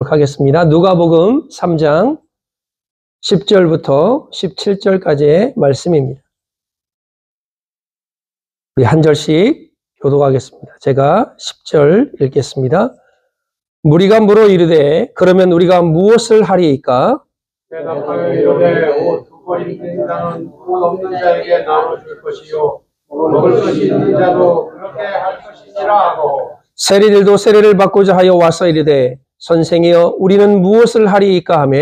읽도록 하겠습니다. 누가복음 3장 10절부터 17절까지의 말씀입니다. 우리 한 절씩 교독하겠습니다. 제가 10절 읽겠습니다. 무리가 물어 이르되 그러면 우리가 무엇을 하리이까? 대답하여 이르되 옷 두 벌 있는 자는 옷 없는 자에게 나눠줄 것이요 먹을 것이 있는 자도 그렇게 할 것이니라 하고 세리들도 세례를 받고자 하여 와서 이르되 선생이여 우리는 무엇을 하리이까 하며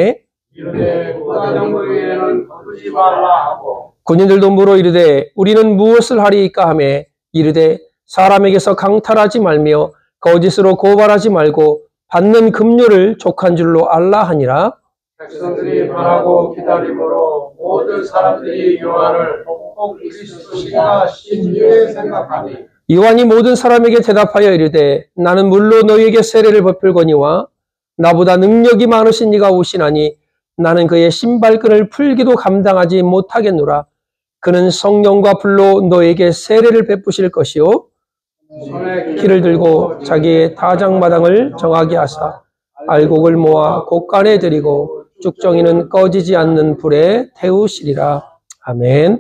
이르되 무가정 외에는 거두지 말라 하고 군인들도 물어 이르되 우리는 무엇을 하리이까 하며 이르되 사람에게서 강탈하지 말며 거짓으로 고발하지 말고 받는 급료를 족한 줄로 알라 하니라. 백성들이 바라고 기다림으로 모든 사람들이 요한을 꼭 그리스도시가 신유에 생각하니 요한이 모든 사람에게 대답하여 이르되 나는 물로 너희에게 세례를 베풀거니와 나보다 능력이 많으신 이가 오시나니 나는 그의 신발끈을 풀기도 감당하지 못하겠노라. 그는 성령과 불로 너에게 세례를 베푸실 것이요 키를 들고 자기의 타작마당을 정하게 하사 알곡을 모아 곳간에 들이고 쭉정이는 꺼지지 않는 불에 태우시리라. 아멘.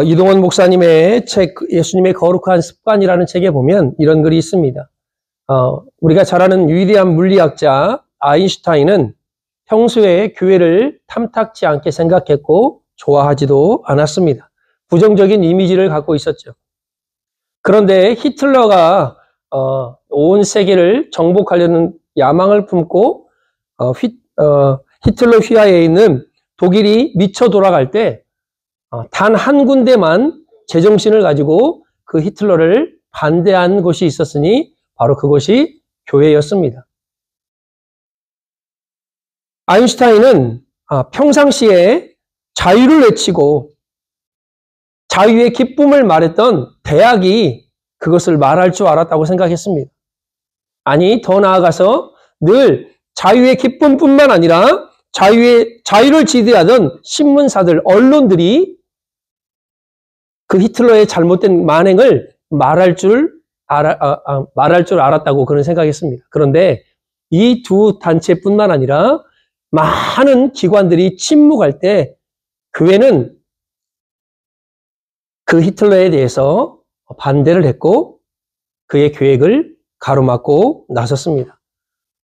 이동원 목사님의 책 예수님의 거룩한 습관이라는 책에 보면 이런 글이 있습니다. 우리가 잘 아는 위대한 물리학자 아인슈타인은 평소에 교회를 탐탁지 않게 생각했고 좋아하지도 않았습니다. 부정적인 이미지를 갖고 있었죠. 그런데 히틀러가 온 세계를 정복하려는 야망을 품고 히틀러 휘하에 있는 독일이 미쳐 돌아갈 때 단 한 군데만 제정신을 가지고 그 히틀러를 반대한 곳이 있었으니 바로 그것이 교회였습니다. 아인슈타인은 평상시에 자유를 외치고 자유의 기쁨을 말했던 대학이 그것을 말할 줄 알았다고 생각했습니다. 아니, 더 나아가서 늘 자유의 기쁨뿐만 아니라 자유를 지대하던 신문사들, 언론들이 그 히틀러의 잘못된 만행을 말할 줄 알았다고 그는 생각했습니다. 그런데 이 두 단체뿐만 아니라 많은 기관들이 침묵할 때 교회는 그 히틀러에 대해서 반대를 했고 그의 계획을 가로막고 나섰습니다.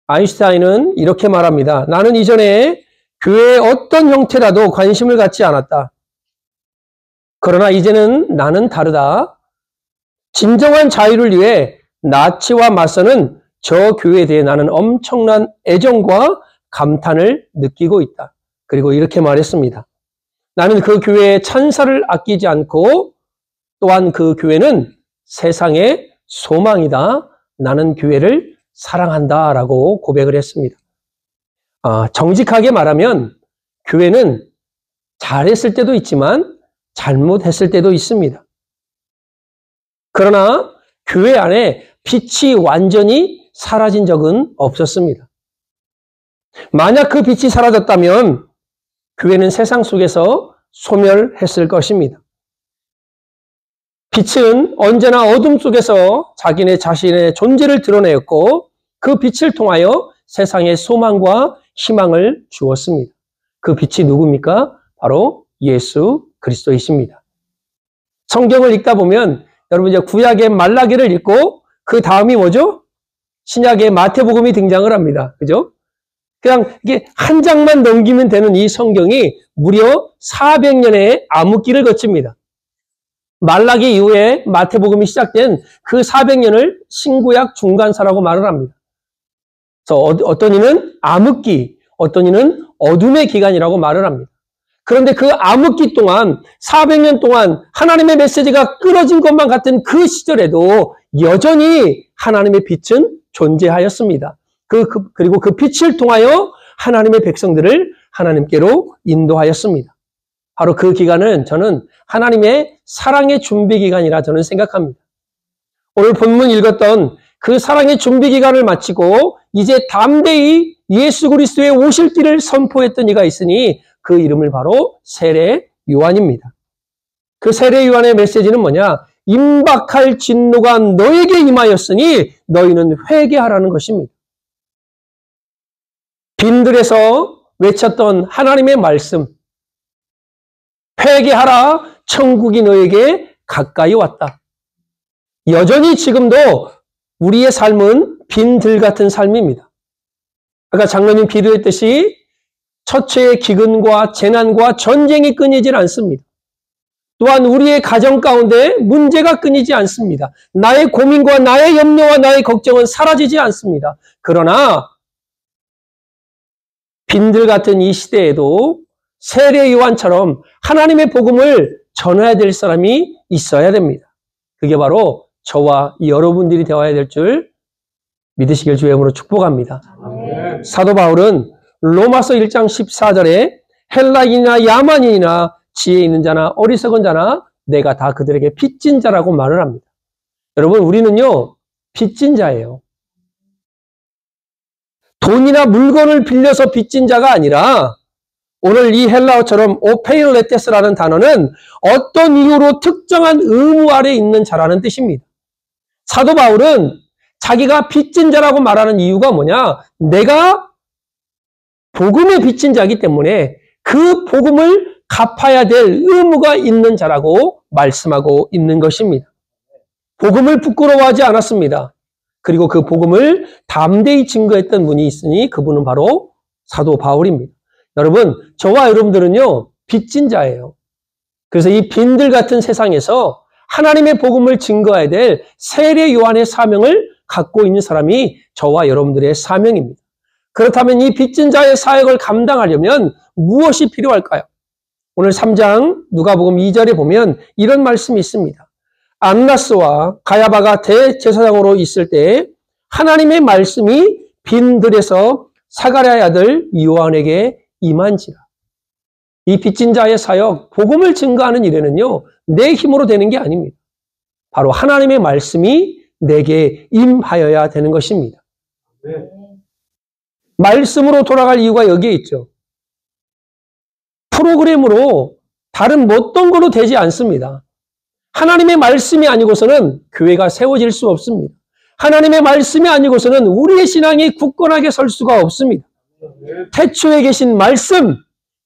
아인슈타인은 이렇게 말합니다. 나는 이전에 교회의 어떤 형태라도 관심을 갖지 않았다. 그러나 이제는 나는 다르다. 진정한 자유를 위해 나치와 맞서는 저 교회에 대해 나는 엄청난 애정과 감탄을 느끼고 있다. 그리고 이렇게 말했습니다. 나는 그 교회의 찬사를 아끼지 않고 또한 그 교회는 세상의 소망이다. 나는 교회를 사랑한다. 라고 고백을 했습니다. 정직하게 말하면 교회는 잘했을 때도 있지만 잘못했을 때도 있습니다. 그러나 교회 안에 빛이 완전히 사라진 적은 없었습니다. 만약 그 빛이 사라졌다면 교회는 세상 속에서 소멸했을 것입니다. 빛은 언제나 어둠 속에서 자기네 자신의 존재를 드러내었고 그 빛을 통하여 세상에 소망과 희망을 주었습니다. 그 빛이 누굽니까? 바로 예수 그리스도이십니다. 성경을 읽다 보면 여러분 이제 구약의 말라기를 읽고 그 다음이 뭐죠? 신약의 마태복음이 등장을 합니다. 그죠? 그냥 이게 한 장만 넘기면 되는 이 성경이 무려 400년의 암흑기를 거칩니다. 말라기 이후에 마태복음이 시작된 그 400년을 신구약 중간사라고 말을 합니다. 그래서 어떤 이는 암흑기, 어떤 이는 어둠의 기간이라고 말을 합니다. 그런데 그 암흑기 동안 400년 동안 하나님의 메시지가 끊어진 것만 같은 그 시절에도 여전히 하나님의 빛은 존재하였습니다. 그리고 그 빛을 통하여 하나님의 백성들을 하나님께로 인도하였습니다. 바로 그 기간은 저는 하나님의 사랑의 준비 기간이라 저는 생각합니다. 오늘 본문 읽었던 그 사랑의 준비 기간을 마치고 이제 담대히 예수 그리스도의 오실 길을 선포했던 이가 있으니 그 이름을 바로 세례 요한입니다. 그 세례 요한의 메시지는 뭐냐? 임박할 진노가 너에게 임하였으니 너희는 회개하라는 것입니다. 빈들에서 외쳤던 하나님의 말씀, 회개하라, 천국이 너에게 가까이 왔다. 여전히 지금도 우리의 삶은 빈들 같은 삶입니다. 아까 장로님 비유했듯이 처처의 기근과 재난과 전쟁이 끊이질 않습니다. 또한 우리의 가정 가운데 문제가 끊이지 않습니다. 나의 고민과 나의 염려와 나의 걱정은 사라지지 않습니다. 그러나 빈들 같은 이 시대에도 세례 요한처럼 하나님의 복음을 전해야 될 사람이 있어야 됩니다. 그게 바로 저와 여러분들이 되어야 될 줄 믿으시길 주의 이름으로 축복합니다. 아멘. 사도 바울은 로마서 1장 14절에 헬라인이나 야만인이나 지혜 있는 자나 어리석은 자나 내가 다 그들에게 빚진 자라고 말을 합니다. 여러분, 우리는요 빚진 자예요. 돈이나 물건을 빌려서 빚진 자가 아니라 오늘 이 헬라어처럼 오페일레테스라는 단어는 어떤 이유로 특정한 의무 아래 있는 자라는 뜻입니다. 사도 바울은 자기가 빚진 자라고 말하는 이유가 뭐냐? 내가 복음에 빚진 자이기 때문에 그 복음을 갚아야 될 의무가 있는 자라고 말씀하고 있는 것입니다. 복음을 부끄러워하지 않았습니다. 그리고 그 복음을 담대히 증거했던 분이 있으니 그분은 바로 사도 바울입니다. 여러분, 저와 여러분들은요 빚진 자예요. 그래서 이 빈들 같은 세상에서 하나님의 복음을 증거해야 될 세례 요한의 사명을 갖고 있는 사람이 저와 여러분들의 사명입니다. 그렇다면 이 빚진 자의 사역을 감당하려면 무엇이 필요할까요? 오늘 3장 누가복음 2절에 보면 이런 말씀이 있습니다. 안나스와 가야바가 대제사장으로 있을 때 하나님의 말씀이 빈들에서 사가랴의 아들 요한에게 임한지라. 이 빚진 자의 사역, 복음을 증거하는 일에는요 내 힘으로 되는 게 아닙니다. 바로 하나님의 말씀이 내게 임하여야 되는 것입니다. 네. 말씀으로 돌아갈 이유가 여기에 있죠. 프로그램으로 다른 어떤 거로 되지 않습니다. 하나님의 말씀이 아니고서는 교회가 세워질 수 없습니다. 하나님의 말씀이 아니고서는 우리의 신앙이 굳건하게 설 수가 없습니다. 태초에 계신 말씀,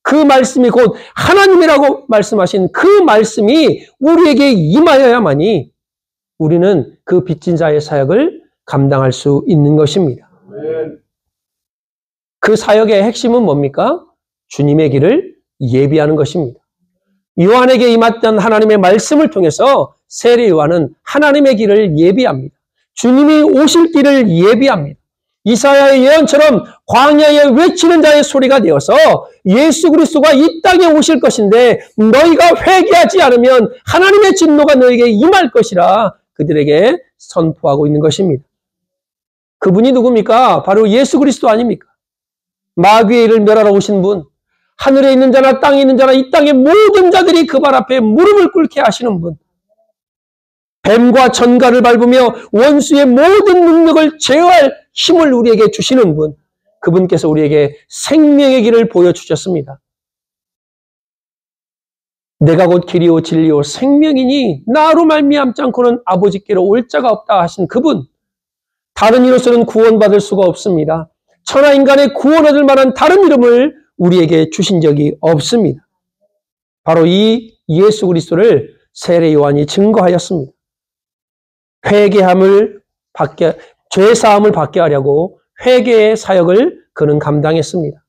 그 말씀이 곧 하나님이라고 말씀하신 그 말씀이 우리에게 임하여야만이 우리는 그 빚진 자의 사역을 감당할 수 있는 것입니다. 그 사역의 핵심은 뭡니까? 주님의 길을 예비하는 것입니다. 요한에게 임했던 하나님의 말씀을 통해서 세례 요한은 하나님의 길을 예비합니다. 주님이 오실 길을 예비합니다. 이사야의 예언처럼 광야에 외치는 자의 소리가 되어서 예수 그리스도가 이 땅에 오실 것인데 너희가 회개하지 않으면 하나님의 진노가 너에게 임할 것이라 그들에게 선포하고 있는 것입니다. 그분이 누굽니까? 바로 예수 그리스도 아닙니까? 마귀의 일을 멸하러 오신 분, 하늘에 있는 자나 땅에 있는 자나 이 땅의 모든 자들이 그 발 앞에 무릎을 꿇게 하시는 분, 뱀과 전갈을 밟으며 원수의 모든 능력을 제어할 힘을 우리에게 주시는 분, 그분께서 우리에게 생명의 길을 보여주셨습니다. 내가 곧 길이요 진리요 생명이니 나로 말미암지 않고는 아버지께로 올 자가 없다 하신 그분, 다른 이로서는 구원받을 수가 없습니다. 천하 인간의 구원 얻을 만한 다른 이름을 우리에게 주신 적이 없습니다. 바로 이 예수 그리스도를 세례 요한이 증거하였습니다. 회개함을 받게, 죄사함을 받게 하려고 회개의 사역을 그는 감당했습니다.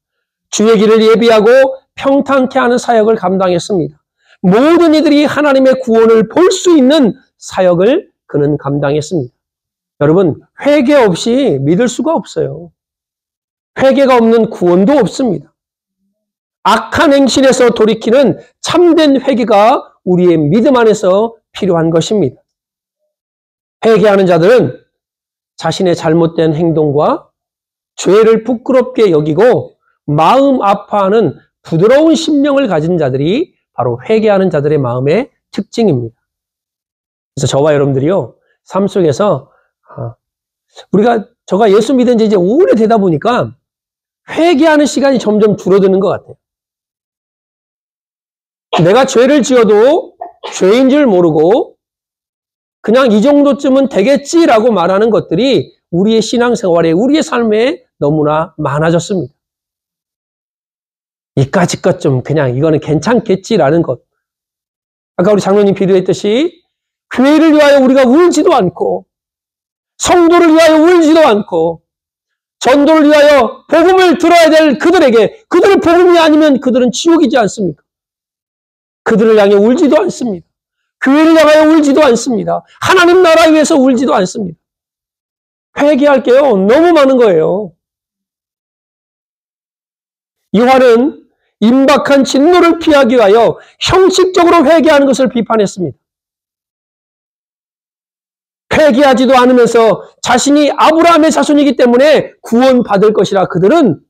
주의 길을 예비하고 평탄케 하는 사역을 감당했습니다. 모든 이들이 하나님의 구원을 볼 수 있는 사역을 그는 감당했습니다. 여러분, 회개 없이 믿을 수가 없어요. 회개가 없는 구원도 없습니다. 악한 행실에서 돌이키는 참된 회개가 우리의 믿음 안에서 필요한 것입니다. 회개하는 자들은 자신의 잘못된 행동과 죄를 부끄럽게 여기고 마음 아파하는 부드러운 심령을 가진 자들이 바로 회개하는 자들의 마음의 특징입니다. 그래서 저와 여러분들이요, 삶 속에서 저가 예수 믿은 지 이제 오래되다 보니까 회개하는 시간이 점점 줄어드는 것 같아요. 내가 죄를 지어도 죄인 줄 모르고 그냥 이 정도쯤은 되겠지라고 말하는 것들이 우리의 신앙생활에, 우리의 삶에 너무나 많아졌습니다. 이까짓 것 좀 그냥 이거는 괜찮겠지라는 것. 아까 우리 장로님 비유했듯이 교회를 위하여 우리가 울지도 않고 성도를 위하여 울지도 않고 전도를 위하여 복음을 들어야 될 그들에게 그들은 복음이 아니면 그들은 지옥이지 않습니까? 그들을 향해 울지도 않습니다. 교회를 향하여 울지도 않습니다. 하나님 나라 위해서 울지도 않습니다. 회개할 게요 너무 많은 거예요. 요한은 임박한 진노를 피하기 위하여 형식적으로 회개하는 것을 비판했습니다. 회개하지도 않으면서 자신이 아브라함의 자손이기 때문에 구원받을 것이라 그들은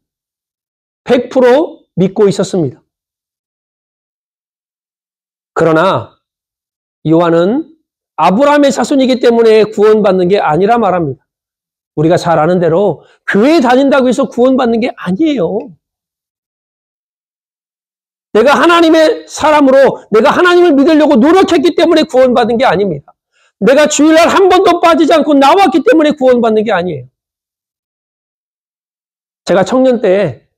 100% 믿고 있었습니다. 그러나 요한은 아브라함의 자손이기 때문에 구원받는 게 아니라 말합니다. 우리가 잘 아는 대로 교회에 다닌다고 해서 구원받는 게 아니에요. 내가 하나님의 사람으로 내가 하나님을 믿으려고 노력했기 때문에 구원받은 게 아닙니다. 내가 주일날 한 번도 빠지지 않고 나왔기 때문에 구원받는 게 아니에요. 제가 청년 때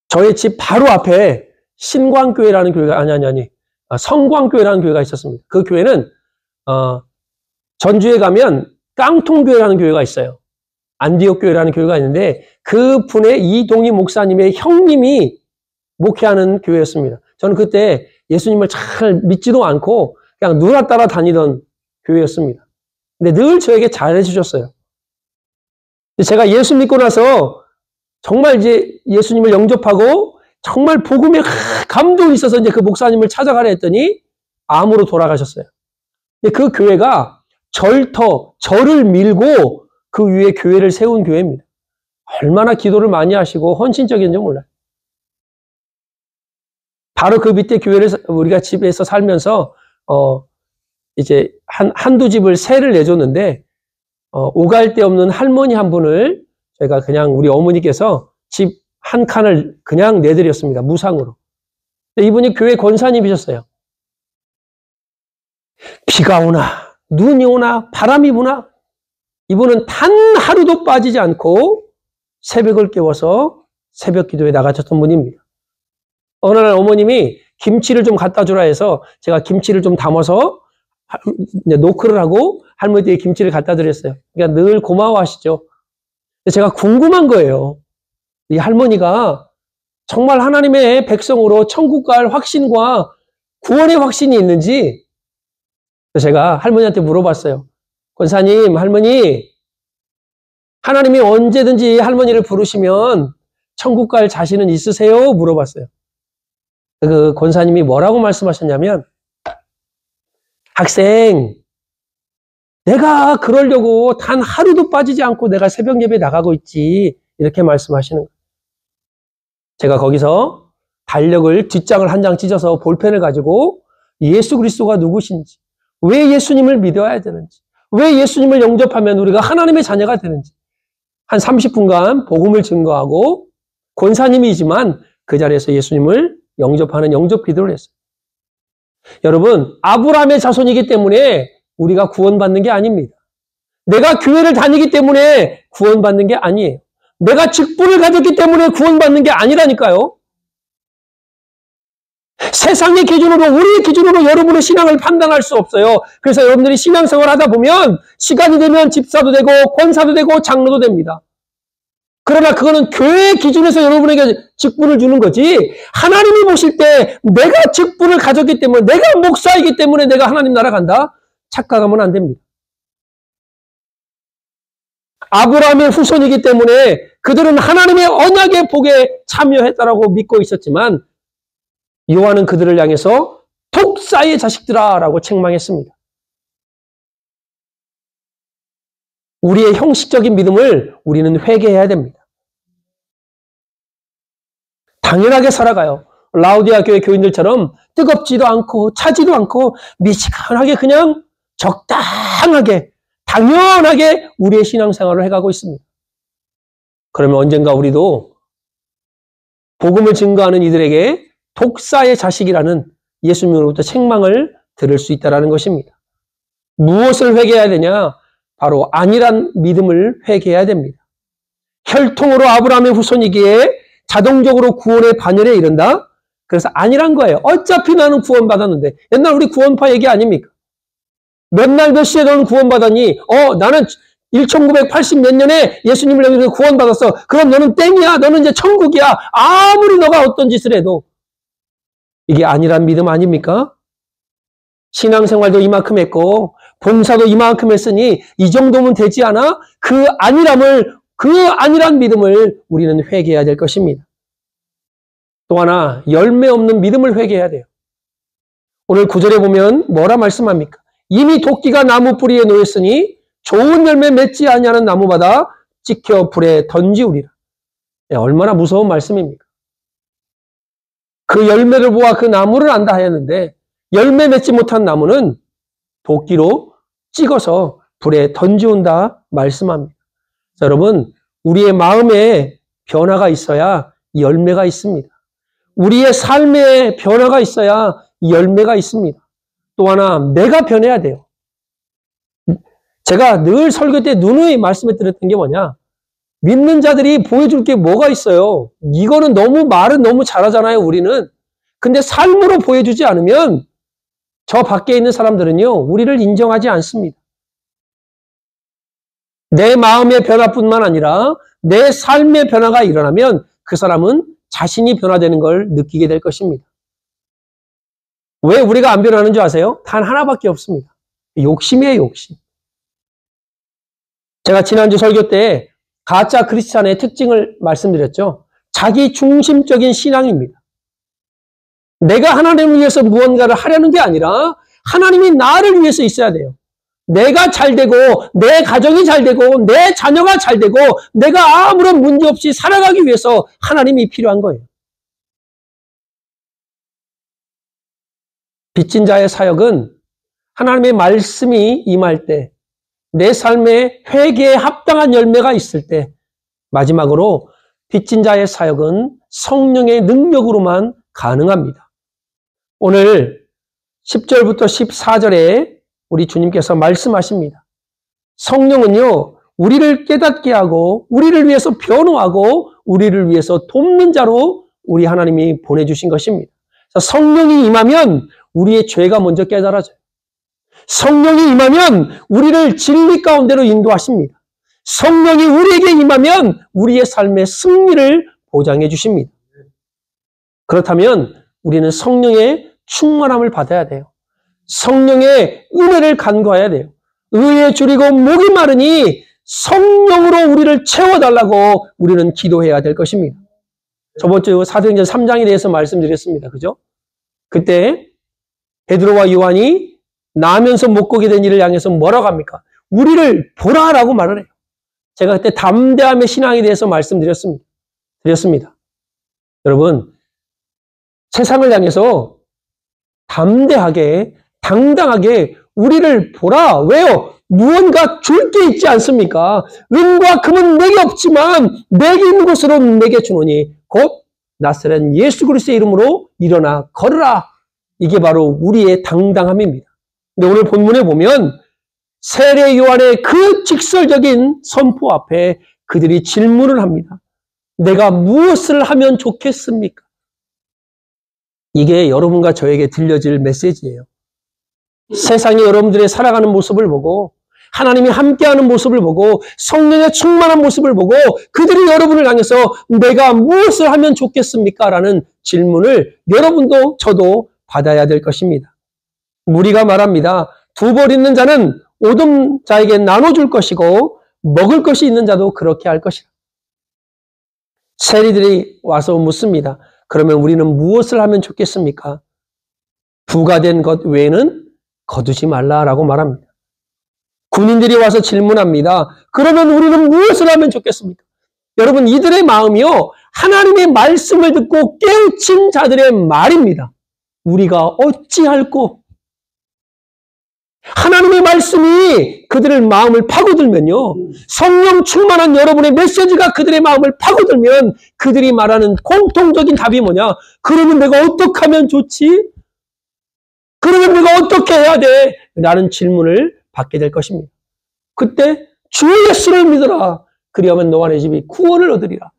저희 집 바로 앞에 신광교회라는 교회가 성광교회라는 교회가 있었습니다. 그 교회는 전주에 가면 깡통교회라는 교회가 있어요. 안디옥 교회라는 교회가 있는데 그 분의 이동희 목사님의 형님이 목회하는 교회였습니다. 저는 그때 예수님을 잘 믿지도 않고 그냥 누나 따라 다니던 교회였습니다. 근데 늘 저에게 잘해 주셨어요. 제가 예수 믿고 나서 정말 이제 예수님을 영접하고 정말 복음에 감동이 있어서 이제 그 목사님을 찾아가려 했더니 암으로 돌아가셨어요. 근데 그 교회가 절을 밀고 그 위에 교회를 세운 교회입니다. 얼마나 기도를 많이 하시고 헌신적인지 몰라요. 바로 그 밑에 교회를 우리가 집에서 살면서 이제 한두 집을 세를 내줬는데 오갈 데 없는 할머니 한 분을 저희가 그냥 우리 어머니께서 집 한 칸을 그냥 내드렸습니다. 무상으로. 이분이 교회 권사님이셨어요. 비가 오나 눈이 오나 바람이 부나 이분은 단 하루도 빠지지 않고 새벽을 깨워서 새벽 기도에 나가셨던 분입니다. 어느 날 어머님이 김치를 좀 갖다 주라 해서 제가 김치를 좀 담아서 노크를 하고 할머니에게 김치를 갖다 드렸어요. 그러니까 늘 고마워하시죠. 제가 궁금한 거예요. 이 할머니가 정말 하나님의 백성으로 천국 갈 확신과 구원의 확신이 있는지 제가 할머니한테 물어봤어요. 권사님, 할머니, 하나님이 언제든지 할머니를 부르시면 천국 갈 자신은 있으세요? 물어봤어요. 그 권사님이 뭐라고 말씀하셨냐면 학생, 내가 그러려고 단 하루도 빠지지 않고 내가 새벽 예배 나가고 있지 이렇게 말씀하시는 거예요. 제가 거기서 달력을 뒷장을 한 장 찢어서 볼펜을 가지고 예수 그리스도가 누구신지 왜 예수님을 믿어야 되는지 왜 예수님을 영접하면 우리가 하나님의 자녀가 되는지 한 30분간 복음을 증거하고 권사님이지만 그 자리에서 예수님을 영접하는 영접 기도를 했어요. 여러분, 아브라함의 자손이기 때문에 우리가 구원받는 게 아닙니다. 내가 교회를 다니기 때문에 구원받는 게 아니에요. 내가 직분을 가졌기 때문에 구원받는 게 아니라니까요. 세상의 기준으로, 우리의 기준으로 여러분의 신앙을 판단할 수 없어요. 그래서 여러분들이 신앙생활 하다 보면 시간이 되면 집사도 되고 권사도 되고 장로도 됩니다. 그러나 그거는 교회의 기준에서 여러분에게 직분을 주는 거지 하나님이 보실 때 내가 직분을 가졌기 때문에 내가 목사이기 때문에 내가 하나님 나라 간다? 착각하면 안 됩니다. 아브라함의 후손이기 때문에 그들은 하나님의 언약의 복에 참여했다라고 믿고 있었지만 요한은 그들을 향해서 독사의 자식들아 라고 책망했습니다. 우리의 형식적인 믿음을 우리는 회개해야 됩니다. 당연하게 살아가요. 라우디아 교회 교인들처럼 뜨겁지도 않고 차지도 않고 미지근하게 그냥 적당하게 당연하게 우리의 신앙생활을 해가고 있습니다. 그러면 언젠가 우리도 복음을 증거하는 이들에게 독사의 자식이라는 예수님으로부터 책망을 들을 수 있다는 것입니다. 무엇을 회개해야 되냐? 바로 안일한 믿음을 회개해야 됩니다. 혈통으로 아브라함의 후손이기에 자동적으로 구원의 반열에 이른다? 그래서 안일한 거예요. 어차피 나는 구원받았는데. 옛날 우리 구원파 얘기 아닙니까? 몇 날 몇 시에 너는 구원받았니? 나는 1980 몇 년에 예수님을 영접해서 구원받았어. 그럼 너는 땡이야. 너는 이제 천국이야. 아무리 너가 어떤 짓을 해도. 이게 안일한 믿음 아닙니까? 신앙생활도 이만큼 했고 봉사도 이만큼 했으니 이 정도면 되지 않아? 그 안일한 믿음을 우리는 회개해야 될 것입니다. 또 하나 열매 없는 믿음을 회개해야 돼요. 오늘 9절에 보면 뭐라 말씀합니까? 이미 도끼가 나무 뿌리에 놓였으니 좋은 열매 맺지 아니하는 나무마다 찍혀 불에 던지우리라. 얼마나 무서운 말씀입니까? 그 열매를 보아 그 나무를 안다 하였는데 열매 맺지 못한 나무는 도끼로 찍어서 불에 던지운다 말씀합니다. 자, 여러분, 우리의 마음에 변화가 있어야 열매가 있습니다. 우리의 삶에 변화가 있어야 열매가 있습니다. 또 하나, 내가 변해야 돼요. 제가 늘 설교 때 누누이 말씀해 드렸던 게 뭐냐? 믿는 자들이 보여줄 게 뭐가 있어요? 이거는 말은 너무 잘하잖아요, 우리는. 근데 삶으로 보여주지 않으면 저 밖에 있는 사람들은요, 우리를 인정하지 않습니다. 내 마음의 변화뿐만 아니라 내 삶의 변화가 일어나면 그 사람은 자신이 변화되는 걸 느끼게 될 것입니다. 왜 우리가 안 변하는 줄 아세요? 단 하나밖에 없습니다. 욕심이에요, 욕심. 제가 지난주 설교 때 가짜 크리스찬의 특징을 말씀드렸죠. 자기 중심적인 신앙입니다. 내가 하나님을 위해서 무언가를 하려는 게 아니라 하나님이 나를 위해서 있어야 돼요. 내가 잘 되고 내 가정이 잘 되고 내 자녀가 잘 되고 내가 아무런 문제 없이 살아가기 위해서 하나님이 필요한 거예요. 빚진 자의 사역은 하나님의 말씀이 임할 때, 내 삶에 회개에 합당한 열매가 있을 때, 마지막으로 빚진 자의 사역은 성령의 능력으로만 가능합니다. 오늘 10절부터 14절에 우리 주님께서 말씀하십니다. 성령은요, 우리를 깨닫게 하고 우리를 위해서 변호하고 우리를 위해서 돕는 자로 우리 하나님이 보내주신 것입니다. 성령이 임하면 우리의 죄가 먼저 깨달아져요. 성령이 임하면 우리를 진리 가운데로 인도하십니다. 성령이 우리에게 임하면 우리의 삶의 승리를 보장해 주십니다. 그렇다면 우리는 성령의 충만함을 받아야 돼요. 성령의 은혜를 간구해야 돼요. 의에 줄이고 목이 마르니 성령으로 우리를 채워달라고 우리는 기도해야 될 것입니다. 저번 주 사도행전 3장에 대해서 말씀드렸습니다. 그죠? 그때 베드로와 요한이 나면서 못 보게 된 일을 향해서 뭐라고 합니까? 우리를 보라라고 말을 해요. 제가 그때 담대함의 신앙에 대해서 말씀드렸습니다. 여러분, 세상을 향해서 담대하게, 당당하게 우리를 보라. 왜요? 무언가 줄 게 있지 않습니까? 은과 금은 내게 없지만 내게 있는 것으로 내게 주노니 곧 나사렛 예수 그리스도의 이름으로 일어나 걸으라. 이게 바로 우리의 당당함입니다. 근데 오늘 본문에 보면 세례 요한의 그 직설적인 선포 앞에 그들이 질문을 합니다. 내가 무엇을 하면 좋겠습니까? 이게 여러분과 저에게 들려질 메시지예요. 세상이 여러분들의 살아가는 모습을 보고 하나님이 함께하는 모습을 보고 성령의 충만한 모습을 보고 그들이 여러분을 향해서 내가 무엇을 하면 좋겠습니까? 라는 질문을 여러분도 저도 받아야 될 것입니다. 무리가 말합니다. 두 벌 있는 자는 오돈 자에게 나눠줄 것이고 먹을 것이 있는 자도 그렇게 할 것이라. 세리들이 와서 묻습니다. 그러면 우리는 무엇을 하면 좋겠습니까? 부가된 것 외에는 거두지 말라라고 말합니다. 군인들이 와서 질문합니다. 그러면 우리는 무엇을 하면 좋겠습니까? 여러분, 이들의 마음이요, 하나님의 말씀을 듣고 깨우친 자들의 말입니다. 우리가 어찌할꼬? 하나님의 말씀이 그들의 마음을 파고들면요, 성령 충만한 여러분의 메시지가 그들의 마음을 파고들면 그들이 말하는 공통적인 답이 뭐냐? 그러면 내가 어떻게 하면 좋지? 그러면 내가 어떻게 해야 돼? 라는 질문을 받게 될 것입니다. 그때 주 예수를 믿어라. 그리하면 너와 내 집이 구원을 얻으리라.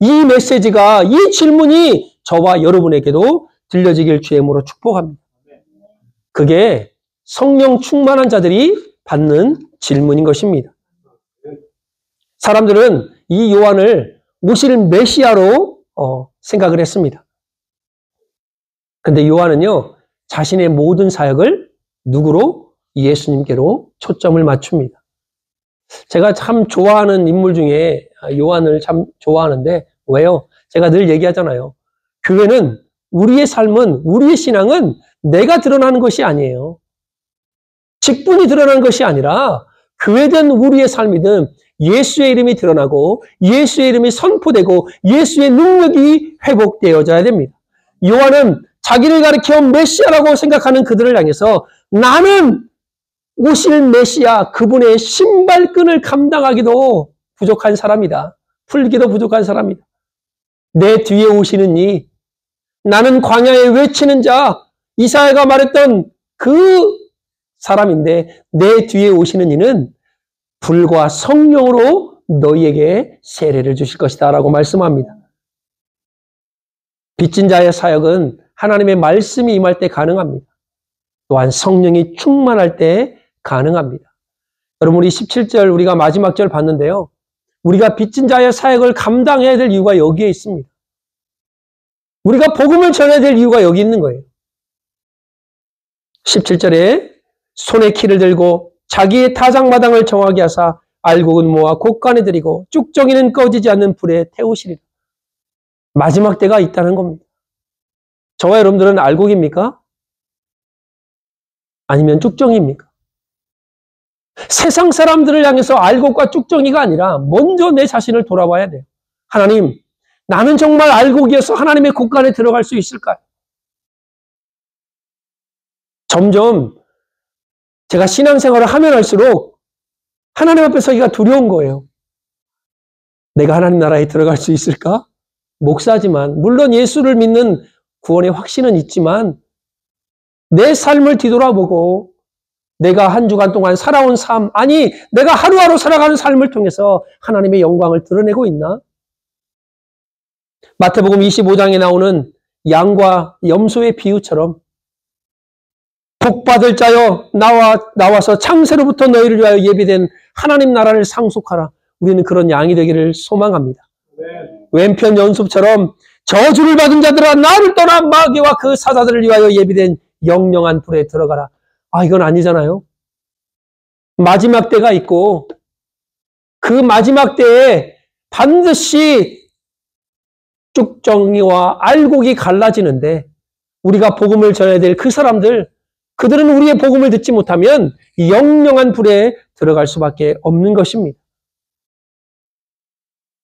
이 메시지가, 이 질문이 저와 여러분에게도 들려지길 주의 이름으로 축복합니다. 그게 성령 충만한 자들이 받는 질문인 것입니다. 사람들은 이 요한을 오실 메시아로 생각을 했습니다. 근데 요한은요, 자신의 모든 사역을 누구로? 예수님께로 초점을 맞춥니다. 제가 참 좋아하는 인물 중에 요한을 참 좋아하는데, 왜요? 제가 늘 얘기하잖아요. 교회는, 우리의 삶은, 우리의 신앙은 내가 드러나는 것이 아니에요. 직분이 드러나는 것이 아니라 교회든 우리의 삶이든 예수의 이름이 드러나고 예수의 이름이 선포되고 예수의 능력이 회복되어져야 됩니다. 요한은 자기를 가리켜 메시아라고 생각하는 그들을 향해서 나는 오실 메시아, 그분의 신발끈을 감당하기도 부족한 사람이다. 풀기도 부족한 사람이다. 내 뒤에 오시는 이, 나는 광야에 외치는 자, 이사야가 말했던 그 사람인데 내 뒤에 오시는 이는 불과 성령으로 너희에게 세례를 주실 것이다 라고 말씀합니다. 빚진 자의 사역은 하나님의 말씀이 임할 때 가능합니다. 또한 성령이 충만할 때 가능합니다. 여러분, 우리 17절 우리가 마지막 절 봤는데요. 우리가 빚진 자의 사역을 감당해야 될 이유가 여기에 있습니다. 우리가 복음을 전해야 될 이유가 여기 있는 거예요. 17절에 손에 키를 들고 자기의 타작마당을 정하게 하사 알곡은 모아 곳간에 들이고 쭉정이는 꺼지지 않는 불에 태우시리라. 마지막 때가 있다는 겁니다. 저와 여러분들은 알곡입니까? 아니면 쭉정이입니까? 세상 사람들을 향해서 알곡과 쭉정이가 아니라 먼저 내 자신을 돌아봐야 돼요. 하나님, 나는 정말 알곡이어서 하나님의 곳간에 들어갈 수 있을까요? 점점 제가 신앙생활을 하면 할수록 하나님 앞에 서기가 두려운 거예요. 내가 하나님 나라에 들어갈 수 있을까? 목사지만, 물론 예수를 믿는 구원의 확신은 있지만 내 삶을 뒤돌아보고 내가 한 주간 동안 살아온 삶, 아니 내가 하루하루 살아가는 삶을 통해서 하나님의 영광을 드러내고 있나? 마태복음 25장에 나오는 양과 염소의 비유처럼 복받을 자여 나와서 창세로부터 너희를 위하여 예비된 하나님 나라를 상속하라. 우리는 그런 양이 되기를 소망합니다. 네. 왼편 연습처럼 저주를 받은 자들아 나를 떠나 마귀와 그 사자들을 위하여 예비된 영영한 불에 들어가라. 아, 이건 아니잖아요. 마지막 때가 있고 그 마지막 때에 반드시 쭉정이와 알곡이 갈라지는데 우리가 복음을 전해야 될 그 사람들, 그들은 우리의 복음을 듣지 못하면 영영한 불에 들어갈 수밖에 없는 것입니다.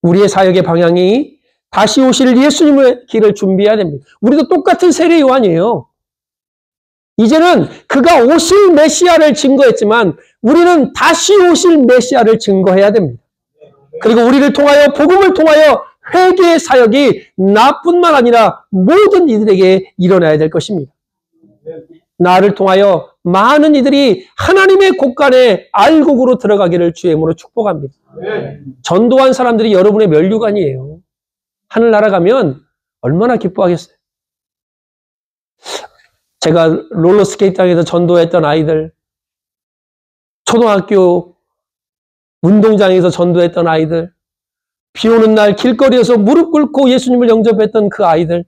우리의 사역의 방향이 다시 오실 예수님의 길을 준비해야 됩니다. 우리도 똑같은 세례 요한이에요. 이제는 그가 오실 메시아를 증거했지만 우리는 다시 오실 메시아를 증거해야 됩니다. 그리고 우리를 통하여 복음을 통하여 회개의 사역이 나뿐만 아니라 모든 이들에게 일어나야 될 것입니다. 나를 통하여 많은 이들이 하나님의 곳간에 알곡으로 들어가기를 주의 이름으로 축복합니다. 전도한 사람들이 여러분의 면류관이에요. 하늘나라 가면 얼마나 기뻐하겠어요. 제가 롤러스케이트장에서 전도했던 아이들, 초등학교 운동장에서 전도했던 아이들, 비 오는 날 길거리에서 무릎 꿇고 예수님을 영접했던 그 아이들,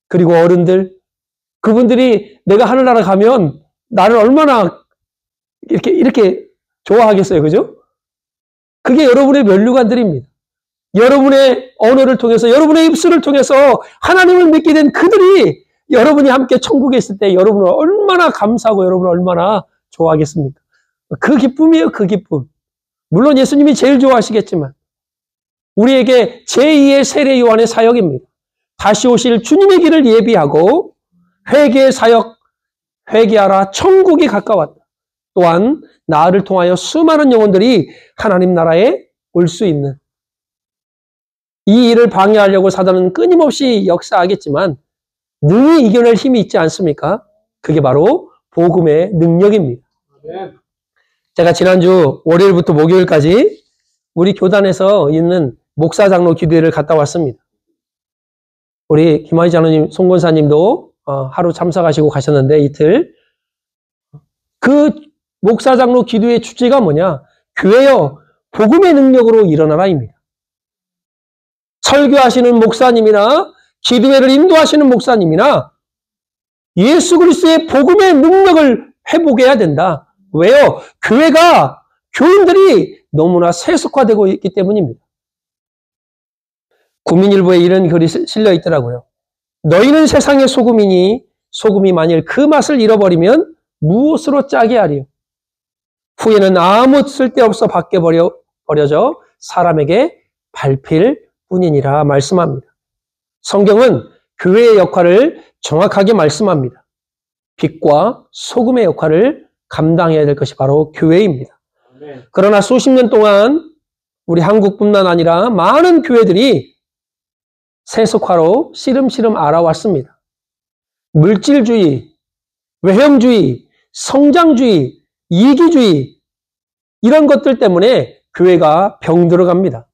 그리고 어른들, 그분들이 내가 하늘나라 가면 나를 얼마나 이렇게 좋아하겠어요. 그죠? 그게 여러분의 면류관들입니다. 여러분의 언어를 통해서, 여러분의 입술을 통해서 하나님을 믿게 된 그들이 여러분이 함께 천국에 있을 때 여러분을 얼마나 감사하고 여러분을 얼마나 좋아하겠습니까? 그 기쁨이에요, 그 기쁨. 물론 예수님이 제일 좋아하시겠지만 우리에게 제2의 세례 요한의 사역입니다. 다시 오실 주님의 길을 예비하고 회개의 사역, 회개하라, 천국이 가까웠다. 또한 나를 통하여 수많은 영혼들이 하나님 나라에 올 수 있는, 이 일을 방해하려고 사단은 끊임없이 역사하겠지만 능히 이겨낼 힘이 있지 않습니까? 그게 바로 복음의 능력입니다. 제가 지난주 월요일부터 목요일까지 우리 교단에서 있는 목사 장로 기도회를 갔다 왔습니다. 우리 김하희 장로님, 송권사님도 하루 참석하시고 가셨는데 이틀. 그 목사 장로 기도회 주제가 뭐냐? 교회여 복음의 능력으로 일어나라입니다. 설교하시는 목사님이나 기도회를 인도하시는 목사님이나 예수 그리스도의 복음의 능력을 회복해야 된다. 왜요? 교회가 교인들이 너무나 세속화되고 있기 때문입니다. 국민일보에 이런 글이 실려 있더라고요. 너희는 세상의 소금이니 소금이 만일 그 맛을 잃어버리면 무엇으로 짜게 하리요? 후에는 아무 쓸데없어 밖에 버려져 사람에게 밟힐 뿐이니라 말씀합니다. 성경은 교회의 역할을 정확하게 말씀합니다. 빛과 소금의 역할을 감당해야 될 것이 바로 교회입니다. 그러나 수십 년 동안 우리 한국뿐만 아니라 많은 교회들이 세속화로 시름시름 알아왔습니다. 물질주의, 외형주의, 성장주의, 이기주의 이런 것들 때문에 교회가 병들어갑니다.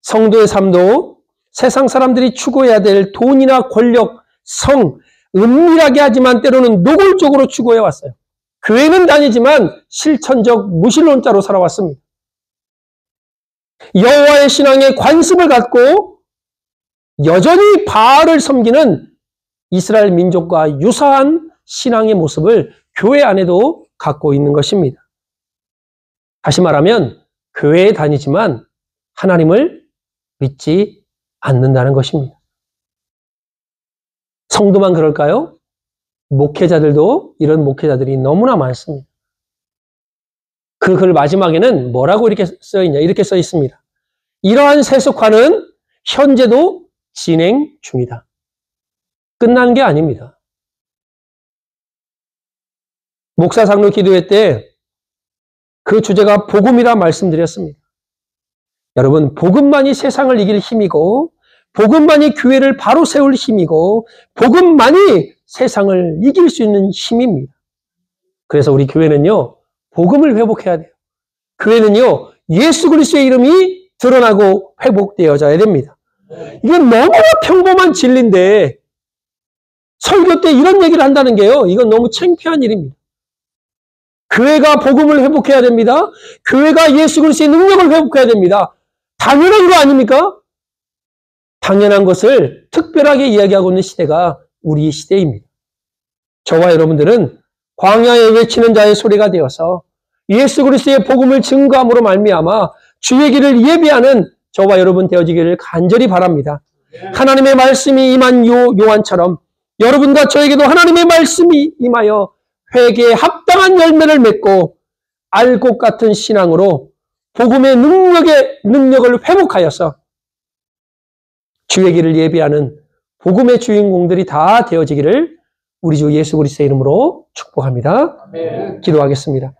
성도의 삶도 세상 사람들이 추구해야 될 돈이나 권력, 성, 은밀하게 하지만 때로는 노골적으로 추구해왔어요. 교회는 다니지만 실천적 무신론자로 살아왔습니다. 여호와의 신앙에 관심을 갖고 여전히 바알을 섬기는 이스라엘 민족과 유사한 신앙의 모습을 교회 안에도 갖고 있는 것입니다. 다시 말하면 교회에 다니지만 하나님을 믿지 않는다는 것입니다. 성도만 그럴까요? 목회자들도 이런 목회자들이 너무나 많습니다. 그 글 마지막에는 뭐라고 이렇게 써 있냐? 이렇게 써 있습니다. 이러한 세속화는 현재도 진행 중이다. 끝난 게 아닙니다. 목사 장로 기도회 때 그 주제가 복음이라 말씀드렸습니다. 여러분, 복음만이 세상을 이길 힘이고 복음만이 교회를 바로 세울 힘이고 복음만이 세상을 이길 수 있는 힘입니다. 그래서 우리 교회는요, 복음을 회복해야 돼요. 교회는요, 예수 그리스도의 이름이 드러나고 회복되어져야 됩니다. 이건 너무나 평범한 진리인데 설교 때 이런 얘기를 한다는 게요, 이건 너무 창피한 일입니다. 교회가 복음을 회복해야 됩니다. 교회가 예수 그리스도의 능력을 회복해야 됩니다. 당연한 거 아닙니까? 당연한 것을 특별하게 이야기하고 있는 시대가 우리 시대입니다. 저와 여러분들은 광야에 외치는 자의 소리가 되어서 예수 그리스도의 복음을 증거함으로 말미암아 주의 길을 예비하는 저와 여러분 되어지기를 간절히 바랍니다. 하나님의 말씀이 임한 요한처럼 여러분과 저에게도 하나님의 말씀이 임하여 회개에 합당한 열매를 맺고 알곡 같은 신앙으로 복음의 능력을 회복하여서 주의 길을 예비하는 복음의 주인공들이 다 되어지기를 우리 주 예수 그리스도의 이름으로 축복합니다. 아멘. 기도하겠습니다.